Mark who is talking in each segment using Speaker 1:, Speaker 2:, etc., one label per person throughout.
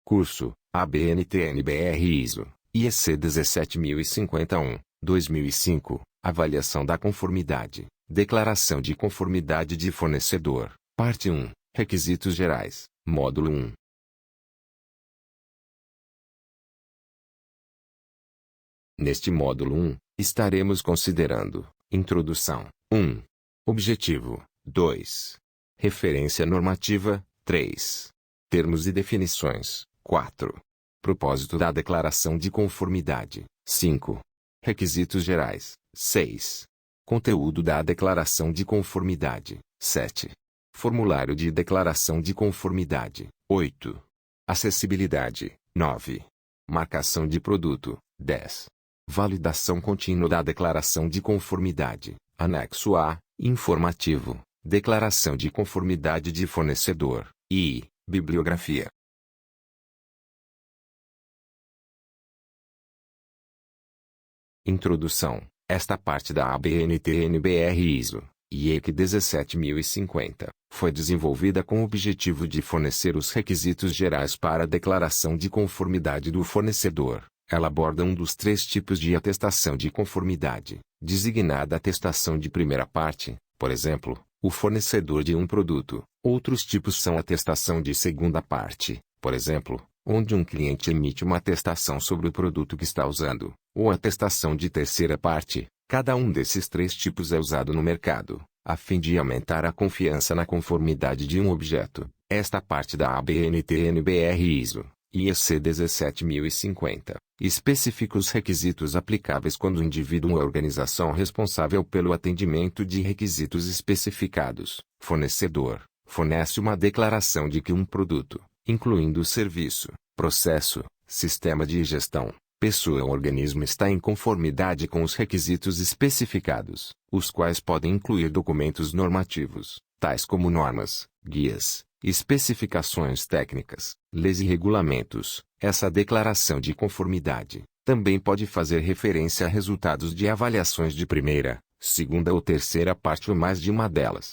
Speaker 1: Curso, ABNT-NBR ISO, IEC 17051, 2005, Avaliação da conformidade, Declaração de conformidade de fornecedor, Parte 1, Requisitos gerais, Módulo 1. Neste módulo 1, estaremos considerando: Introdução, 1. Objetivo, 2. Referência normativa, 3. Termos e definições, 4. Propósito da declaração de conformidade, 5. Requisitos gerais, 6. Conteúdo da declaração de conformidade, 7. Formulário de declaração de conformidade, 8. Acessibilidade, 9. Marcação de produto, 10. Validação contínua da declaração de conformidade, anexo A, informativo, declaração de conformidade de fornecedor, e bibliografia. Introdução. Esta parte da ABNT-NBR ISO, IEC 17050, foi desenvolvida com o objetivo de fornecer os requisitos gerais para a declaração de conformidade do fornecedor. Ela aborda um dos 3 tipos de atestação de conformidade, designada atestação de primeira parte, por exemplo, o fornecedor de um produto. Outros tipos são atestação de segunda parte, por exemplo, onde um cliente emite uma atestação sobre o produto que está usando, ou atestação de terceira parte. Cada um desses 3 tipos é usado no mercado, a fim de aumentar a confiança na conformidade de um objeto. Esta parte da ABNT-NBR ISO, IEC 17050, especifica os requisitos aplicáveis quando o indivíduo ou a organização responsável pelo atendimento de requisitos especificados, fornecedor, fornece uma declaração de que um produto, incluindo o serviço, processo, sistema de gestão, pessoa ou organismo está em conformidade com os requisitos especificados, os quais podem incluir documentos normativos, tais como normas, guias, especificações técnicas, leis e regulamentos. Essa declaração de conformidade também pode fazer referência a resultados de avaliações de primeira, segunda ou terceira parte ou mais de uma delas.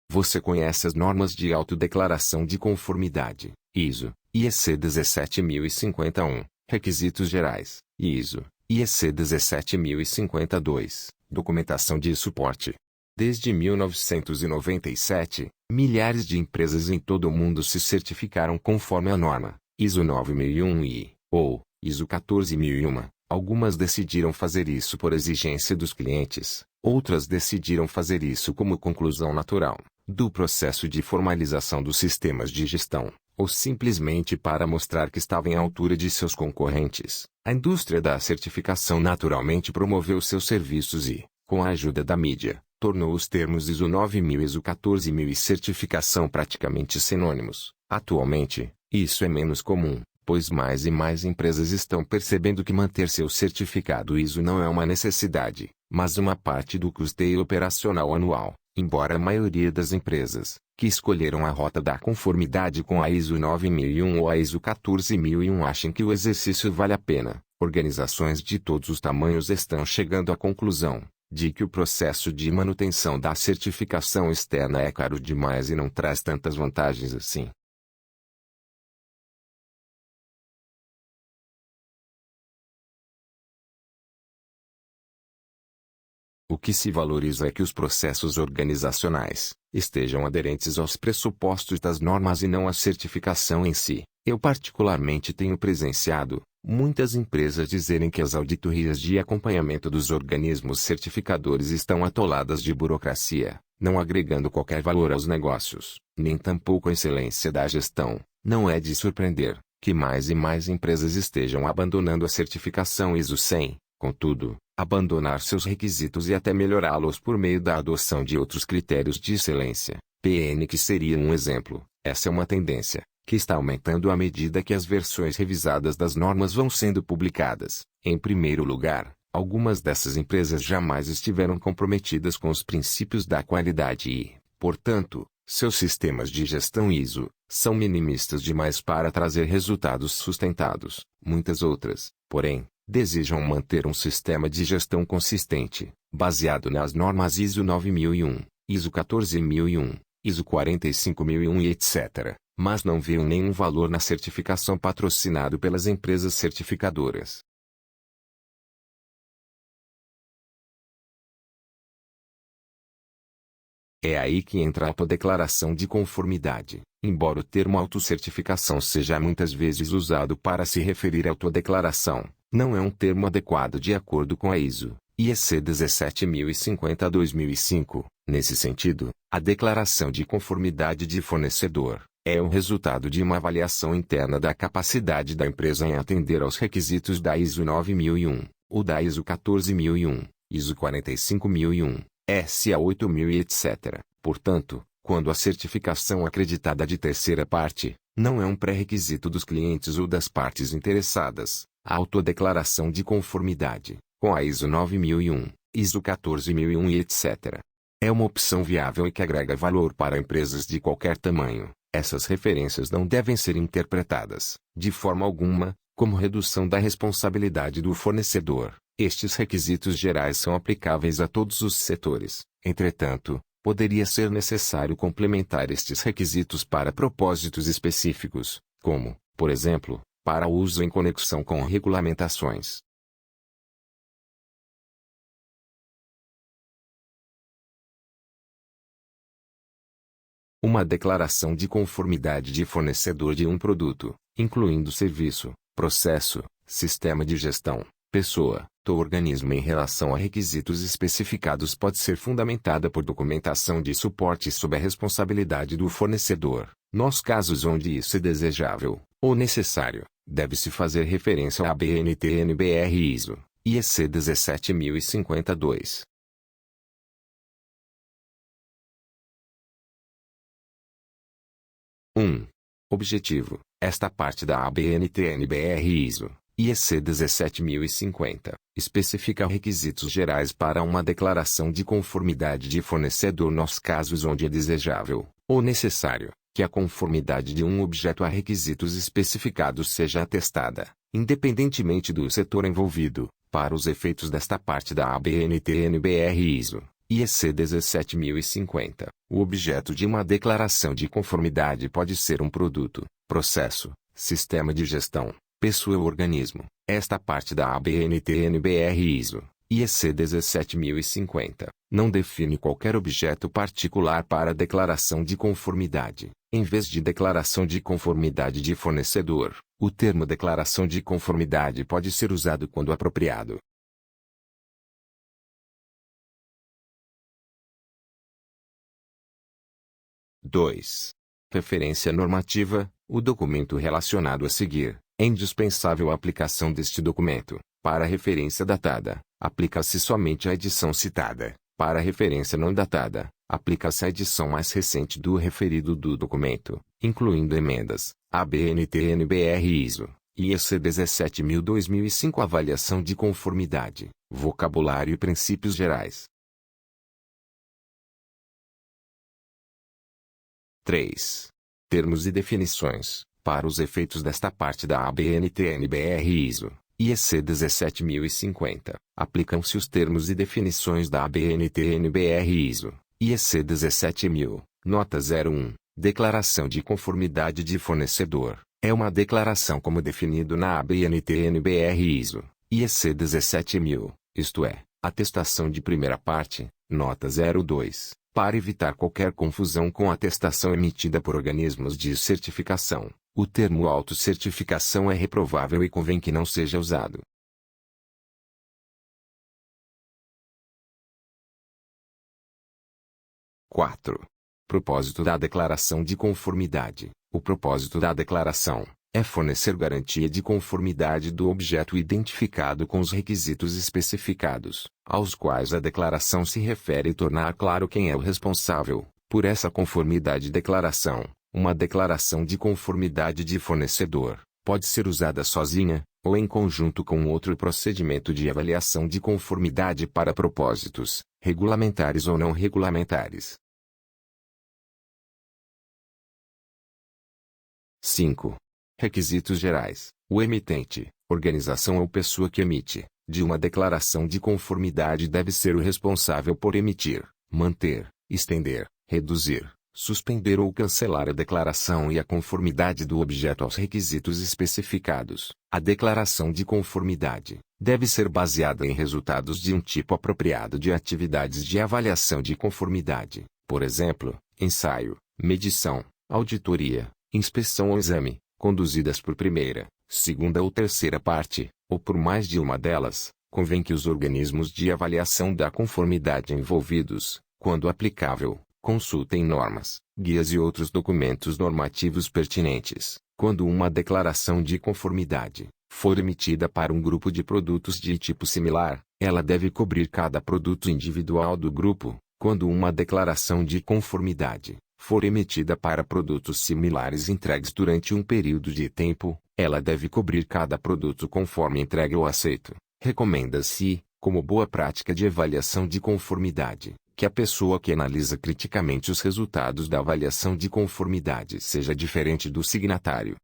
Speaker 1: Você conhece as normas de autodeclaração de conformidade, ISO, IEC 17051, requisitos gerais, ISO, IEC 17052, documentação de suporte. Desde 1997, milhares de empresas em todo o mundo se certificaram conforme a norma, ISO 9001 ou ISO 14001. Algumas decidiram fazer isso por exigência dos clientes, outras decidiram fazer isso como conclusão natural do processo de formalização dos sistemas de gestão, ou simplesmente para mostrar que estavam à altura de seus concorrentes. A indústria da certificação naturalmente promoveu seus serviços e, com a ajuda da mídia, tornou os termos ISO 9000 e ISO 14000 e certificação praticamente sinônimos. Atualmente, isso é menos comum, pois mais e mais empresas estão percebendo que manter seu certificado ISO não é uma necessidade, mas uma parte do custeio operacional anual. Embora a maioria das empresas, que escolheram a rota da conformidade com a ISO 9001 ou a ISO 14001 achem que o exercício vale a pena, organizações de todos os tamanhos estão chegando à conclusão de que o processo de manutenção da certificação externa é caro demais e não traz tantas vantagens assim. O que se valoriza é que os processos organizacionais estejam aderentes aos pressupostos das normas e não à certificação em si. Eu particularmente tenho presenciado muitas empresas dizerem que as auditorias de acompanhamento dos organismos certificadores estão atoladas de burocracia, não agregando qualquer valor aos negócios, nem tampouco a excelência da gestão. Não é de surpreender que mais e mais empresas estejam abandonando a certificação ISO 100. Contudo, abandonar seus requisitos e até melhorá-los por meio da adoção de outros critérios de excelência, PN que seria um exemplo. Essa é uma tendência que está aumentando à medida que as versões revisadas das normas vão sendo publicadas. Em primeiro lugar, algumas dessas empresas jamais estiveram comprometidas com os princípios da qualidade e, portanto, seus sistemas de gestão ISO são minimistas demais para trazer resultados sustentados. Muitas outras, porém, desejam manter um sistema de gestão consistente, baseado nas normas ISO 9001, ISO 14001, ISO 45001 e etc., mas não veio nenhum valor na certificação patrocinado pelas empresas certificadoras. É aí que entra a autodeclaração de conformidade. Embora o termo autocertificação seja muitas vezes usado para se referir à autodeclaração, não é um termo adequado de acordo com a ISO IEC 17050-2005. Nesse sentido, a declaração de conformidade de fornecedor é o resultado de uma avaliação interna da capacidade da empresa em atender aos requisitos da ISO 9001, ou da ISO 14001, ISO 45001, SA 8000 e etc. Portanto, quando a certificação acreditada de terceira parte não é um pré-requisito dos clientes ou das partes interessadas, a autodeclaração de conformidade, com a ISO 9001, ISO 14001 e etc., é uma opção viável e que agrega valor para empresas de qualquer tamanho. Essas referências não devem ser interpretadas, de forma alguma, como redução da responsabilidade do fornecedor. Estes requisitos gerais são aplicáveis a todos os setores. Entretanto, poderia ser necessário complementar estes requisitos para propósitos específicos, como, por exemplo, para uso em conexão com regulamentações. Uma declaração de conformidade de fornecedor de um produto, incluindo serviço, processo, sistema de gestão, pessoa ou organismo em relação a requisitos especificados pode ser fundamentada por documentação de suporte sob a responsabilidade do fornecedor. Nos casos onde isso é desejável ou necessário, deve-se fazer referência à BNT/NBR ISO IEC 17052. Objetivo. Esta parte da ABNT/NBR ISO IEC 17050 especifica requisitos gerais para uma declaração de conformidade de fornecedor nos casos onde é desejável ou necessário que a conformidade de um objeto a requisitos especificados seja atestada, independentemente do setor envolvido. Para os efeitos desta parte da ABNT/NBR ISO IEC 17050, o objeto de uma declaração de conformidade pode ser um produto, processo, sistema de gestão, pessoa ou organismo. Esta parte da ABNT/NBR ISO IEC 17050 não define qualquer objeto particular para declaração de conformidade. Em vez de declaração de conformidade de fornecedor, o termo declaração de conformidade pode ser usado quando apropriado. Referência normativa. O documento relacionado a seguir. É indispensável a aplicação deste documento. Para a referência datada, aplica-se somente a edição citada. Para a referência não datada, aplica-se a edição mais recente do referido do documento, incluindo emendas. ABNT/NBR ISO IEC 17000-2005. Avaliação de conformidade, vocabulário e princípios gerais. 3. Termos e definições. Para os efeitos desta parte da ABNT/NBR ISO IEC 17050, aplicam-se os termos e definições da ABNT/NBR ISO IEC 17000. Nota 01. Declaração de conformidade de fornecedor. É uma declaração como definido na ABNT/NBR ISO IEC 17000, isto é, atestação de primeira parte. Nota 02. Para evitar qualquer confusão com a atestação emitida por organismos de certificação, o termo autocertificação é reprovável e convém que não seja usado. Propósito da declaração de conformidade. O propósito da declaração é fornecer garantia de conformidade do objeto identificado com os requisitos especificados, aos quais a declaração se refere e tornar claro quem é o responsável por essa conformidade. Declaração. Uma declaração de conformidade de fornecedor pode ser usada sozinha, ou em conjunto com outro procedimento de avaliação de conformidade para propósitos, regulamentares ou não regulamentares. 5. Requisitos gerais. O emitente, organização ou pessoa que emite, de uma declaração de conformidade deve ser o responsável por emitir, manter, estender, reduzir, suspender ou cancelar a declaração e a conformidade do objeto aos requisitos especificados. A declaração de conformidade deve ser baseada em resultados de um tipo apropriado de atividades de avaliação de conformidade, por exemplo, ensaio, medição, auditoria, inspeção ou exame, conduzidas por primeira, segunda ou terceira parte, ou por mais de uma delas. Convém que os organismos de avaliação da conformidade envolvidos, quando aplicável, consultem normas, guias e outros documentos normativos pertinentes. Quando uma declaração de conformidade for emitida para um grupo de produtos de tipo similar, ela deve cobrir cada produto individual do grupo. Quando uma declaração de conformidade for emitida para produtos similares entregues durante um período de tempo, ela deve cobrir cada produto conforme entregue ou aceito. Recomenda-se, como boa prática de avaliação de conformidade, que a pessoa que analisa criticamente os resultados da avaliação de conformidade seja diferente do signatário.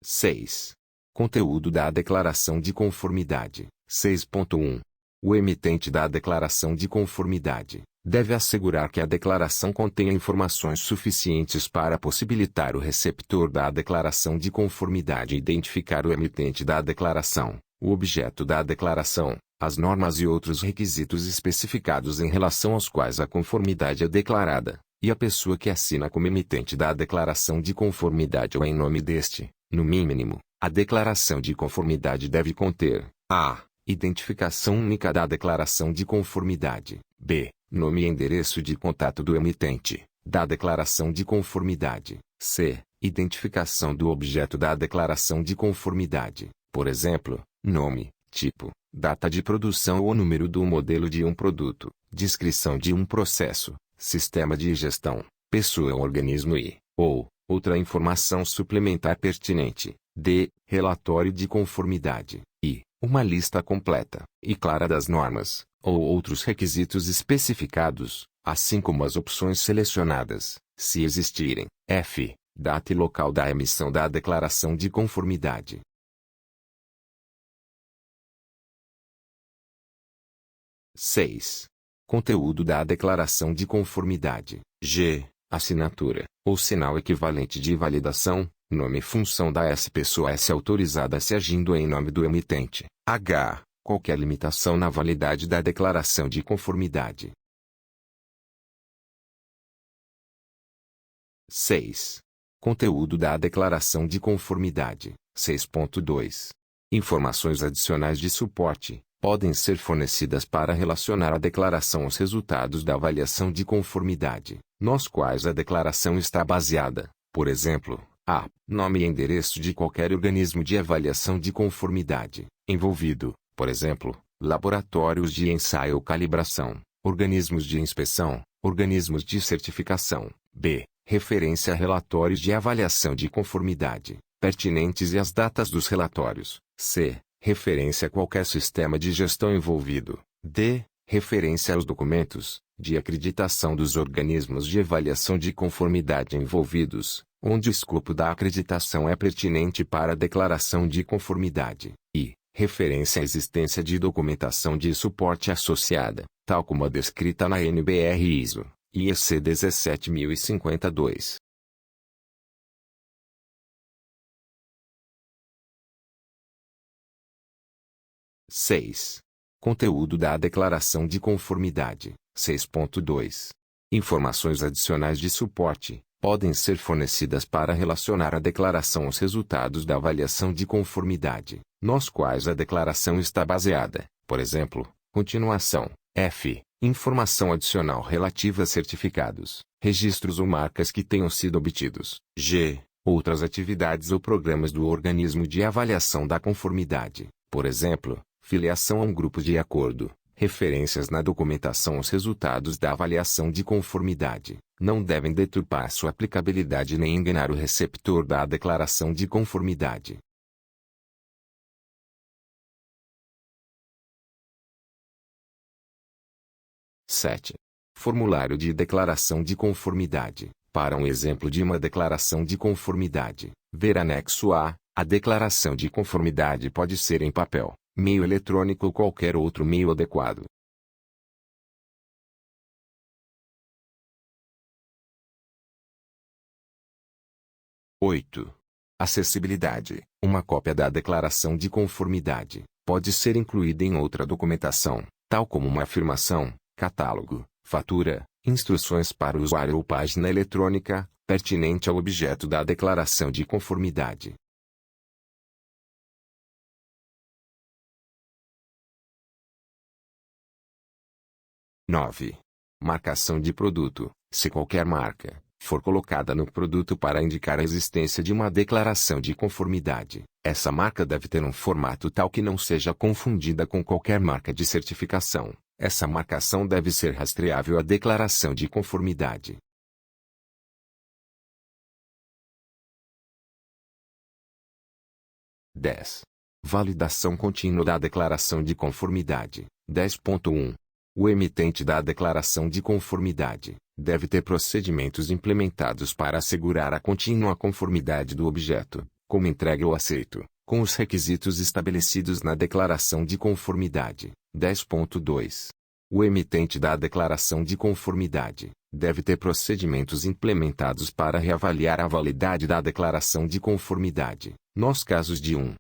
Speaker 1: (6) Conteúdo da declaração de conformidade. 6.1. O emitente da declaração de conformidade deve assegurar que a declaração contenha informações suficientes para possibilitar o receptor da declaração de conformidade identificar o emitente da declaração, o objeto da declaração, as normas e outros requisitos especificados em relação aos quais a conformidade é declarada, e a pessoa que assina como emitente da declaração de conformidade ou em nome deste. No mínimo, a declaração de conformidade deve conter a. Identificação única da declaração de conformidade. B. Nome e endereço de contato do emitente da declaração de conformidade. C. Identificação do objeto da declaração de conformidade. Por exemplo, nome, tipo, data de produção ou número do modelo de um produto, descrição de um processo, sistema de gestão, pessoa ou organismo e, ou, outra informação suplementar pertinente. D. Relatório de conformidade. E. Uma lista completa e clara das normas, ou outros requisitos especificados, assim como as opções selecionadas, se existirem. F. Data e local da emissão da declaração de conformidade. (6) Conteúdo da declaração de conformidade. G. Assinatura, ou sinal equivalente de validação, nome e função da pessoa autorizada se agindo em nome do emitente. H. Qualquer limitação na validade da declaração de conformidade. 6. Conteúdo da declaração de conformidade. 6.2. Informações adicionais de suporte podem ser fornecidas para relacionar a declaração aos resultados da avaliação de conformidade, nos quais a declaração está baseada. Por exemplo, a. Nome e endereço de qualquer organismo de avaliação de conformidade envolvido, por exemplo, laboratórios de ensaio ou calibração, organismos de inspeção, organismos de certificação. B. Referência a relatórios de avaliação de conformidade, pertinentes e as datas dos relatórios. C. Referência a qualquer sistema de gestão envolvido. D. Referência aos documentos de acreditação dos organismos de avaliação de conformidade envolvidos, onde o escopo da acreditação é pertinente para a declaração de conformidade. E. Referência à existência de documentação de suporte associada, tal como a descrita na NBR ISO, IEC 17052. (6) Conteúdo da declaração de conformidade. 6.2. Informações adicionais de suporte podem ser fornecidas para relacionar a declaração aos resultados da avaliação de conformidade, nos quais a declaração está baseada. Por exemplo, continuação. F. Informação adicional relativa a certificados, registros ou marcas que tenham sido obtidos. G. Outras atividades ou programas do organismo de avaliação da conformidade. Por exemplo, filiação a um grupo de acordo. Referências na documentação aos resultados da avaliação de conformidade não devem deturpar sua aplicabilidade nem enganar o receptor da declaração de conformidade. (7) Formulário de declaração de conformidade. Para um exemplo de uma declaração de conformidade, ver anexo A. A declaração de conformidade pode ser em papel, meio eletrônico ou qualquer outro meio adequado. 8. Acessibilidade. Uma cópia da declaração de conformidade pode ser incluída em outra documentação, tal como uma afirmação, catálogo, fatura, instruções para o usuário ou página eletrônica, pertinente ao objeto da declaração de conformidade. 9. Marcação de produto. Se qualquer marca for colocada no produto para indicar a existência de uma declaração de conformidade, essa marca deve ter um formato tal que não seja confundida com qualquer marca de certificação. Essa marcação deve ser rastreável à declaração de conformidade. 10. Validação contínua da declaração de conformidade. 10.1. O emitente da declaração de conformidade deve ter procedimentos implementados para assegurar a contínua conformidade do objeto, como entrega ou aceito, com os requisitos estabelecidos na declaração de conformidade. 10.2. O emitente da declaração de conformidade deve ter procedimentos implementados para reavaliar a validade da declaração de conformidade, nos casos de 1.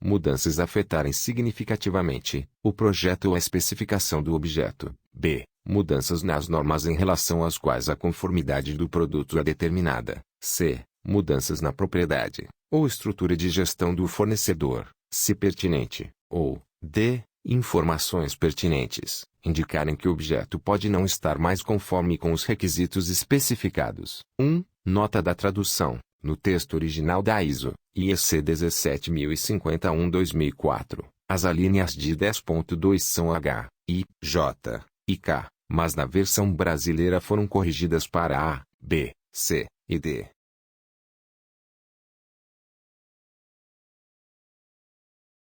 Speaker 1: Mudanças afetarem significativamente o projeto ou a especificação do objeto. B. Mudanças nas normas em relação às quais a conformidade do produto é determinada. C. Mudanças na propriedade ou estrutura de gestão do fornecedor, se pertinente. Ou D. Informações pertinentes indicarem que o objeto pode não estar mais conforme com os requisitos especificados. 1. Nota da tradução. No texto original da ISO, IEC 17051-2004, as alíneas de 10.2 são H, I, J e K, mas na versão brasileira foram corrigidas para A, B, C e D.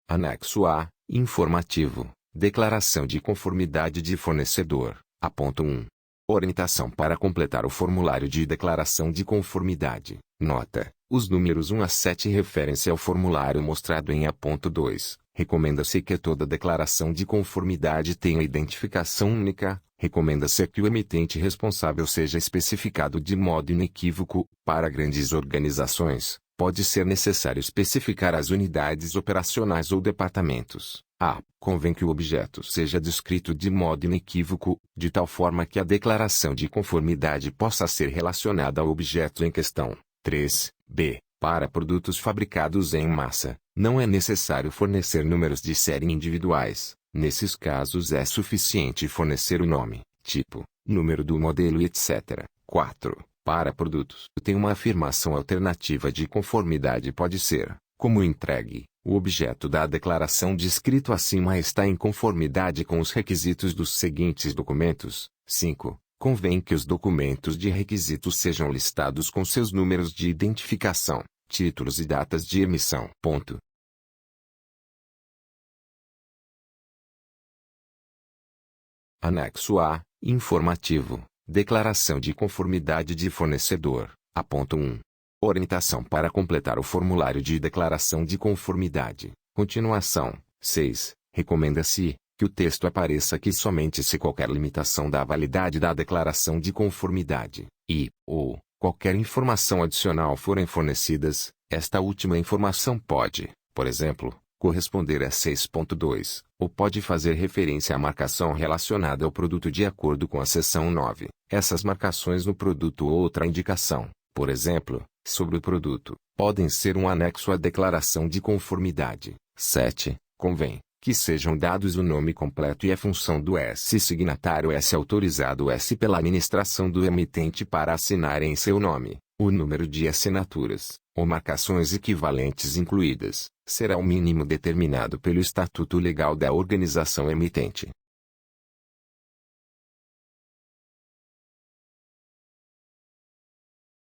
Speaker 1: Anexo A, informativo, declaração de conformidade de fornecedor, A.1. Orientação para completar o formulário de declaração de conformidade. Nota: os números 1 a 7 referem-se ao formulário mostrado em A.2. Recomenda-se que toda declaração de conformidade tenha identificação única. Recomenda-se que o emitente responsável seja especificado de modo inequívoco. Para grandes organizações, pode ser necessário especificar as unidades operacionais ou departamentos. Convém que o objeto seja descrito de modo inequívoco, de tal forma que a declaração de conformidade possa ser relacionada ao objeto em questão. 3. Para produtos fabricados em massa, não é necessário fornecer números de série individuais. Nesses casos é suficiente fornecer o nome, tipo, número do modelo e etc. 4. Para produtos que têm uma afirmação alternativa de conformidade pode ser, como entregue, o objeto da declaração descrito acima está em conformidade com os requisitos dos seguintes documentos. 5. Convém que os documentos de requisitos sejam listados com seus números de identificação, títulos e datas de emissão. Ponto. Anexo A, informativo, declaração de conformidade de fornecedor, A.1. Orientação para completar o formulário de declaração de conformidade. Continuação. 6. Recomenda-se que o texto apareça aqui somente se qualquer limitação da validade da declaração de conformidade ou qualquer informação adicional forem fornecidas. Esta última informação pode, por exemplo, corresponder a 6.2, ou pode fazer referência à marcação relacionada ao produto de acordo com a seção 9. Essas marcações no produto ou outra indicação, por exemplo, sobre o produto, podem ser um anexo à declaração de conformidade. 7. Convém que sejam dados o nome completo e a função do S-signatário S-autorizado S pela administração do emitente para assinar em seu nome, o número de assinaturas, ou marcações equivalentes incluídas, será o mínimo determinado pelo estatuto legal da organização emitente.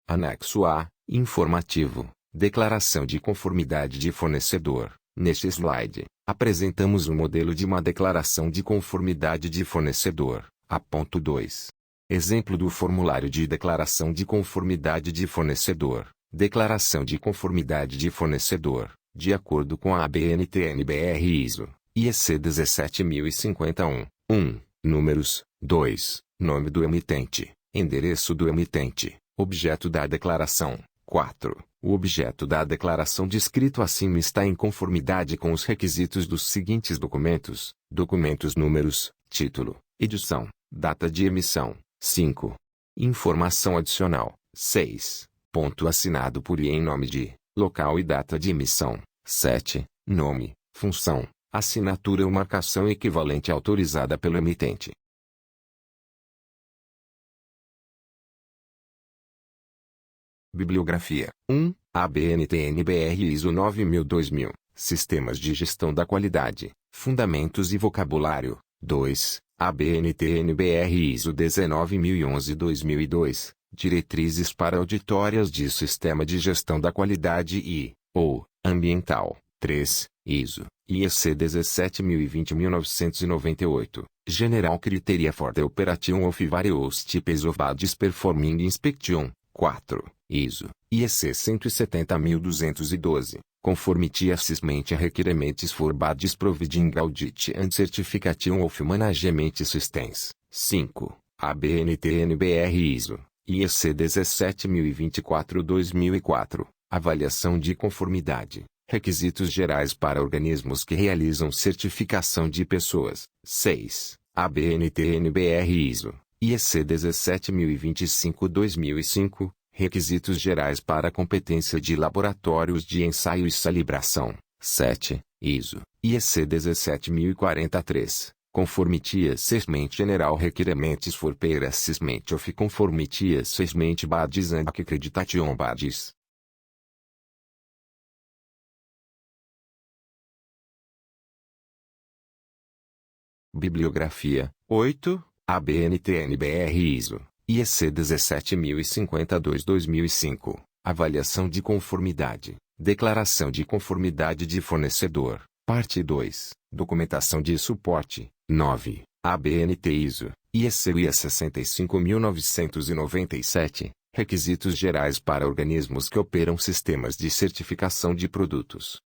Speaker 1: Anexo A, informativo, declaração de conformidade de fornecedor. Neste slide, apresentamos o modelo de uma declaração de conformidade de fornecedor, A.2. Exemplo do formulário de declaração de conformidade de fornecedor. Declaração de conformidade de fornecedor, de acordo com a ABNT-NBR ISO IEC 17051. 1. Números. 2. Nome do emitente. Endereço do emitente. Objeto da declaração. 4. O objeto da declaração descrito acima está em conformidade com os requisitos dos seguintes documentos. Documentos números, título, edição, data de emissão. 5. Informação adicional. 6. Ponto assinado por e em nome de, local e data de emissão. 7. Nome, função, assinatura ou marcação equivalente autorizada pelo emitente. Bibliografia. 1. ABNT-NBR ISO 9000-2000. Sistemas de Gestão da Qualidade. Fundamentos e Vocabulário. 2. ABNT-NBR ISO 19011-2002. Diretrizes para auditórias de Sistema de Gestão da Qualidade e, ou, Ambiental. 3. ISO, IEC 17020-1998. General Criteria for the Operation of Various Types of Bodies Performing Inspection. 4. ISO, IEC 170.212. Conformity Assessment Requirements for Bodies Providing Audit and Certification of Management Systems. 5. ABNT-NBR ISO, IEC 17024-2004. Avaliação de conformidade. Requisitos gerais para organismos que realizam certificação de pessoas. 6. ABNT-NBR ISO, IEC 17025-2005. Requisitos gerais para a competência de laboratórios de ensaio e calibração. 7. ISO, IEC 17043. Conformity Assessment General Requirements for Peer Assessment of Conformity Assessment Bodies and Accreditation Bodies. Bibliografia. 8. ABNT-NBR ISO, IEC 17052-2005. Avaliação de conformidade. Declaração de conformidade de fornecedor. Parte 2. Documentação de suporte. 9. ABNT ISO, IEC IA 65997. Requisitos gerais para organismos que operam sistemas de certificação de produtos.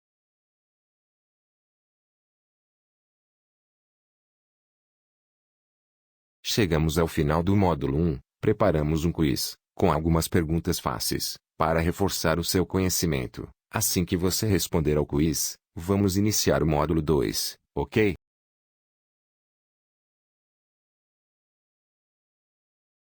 Speaker 1: Chegamos ao final do módulo 1. Preparamos um quiz, com algumas perguntas fáceis, para reforçar o seu conhecimento. Assim que você responder ao quiz, vamos iniciar o módulo 2, ok?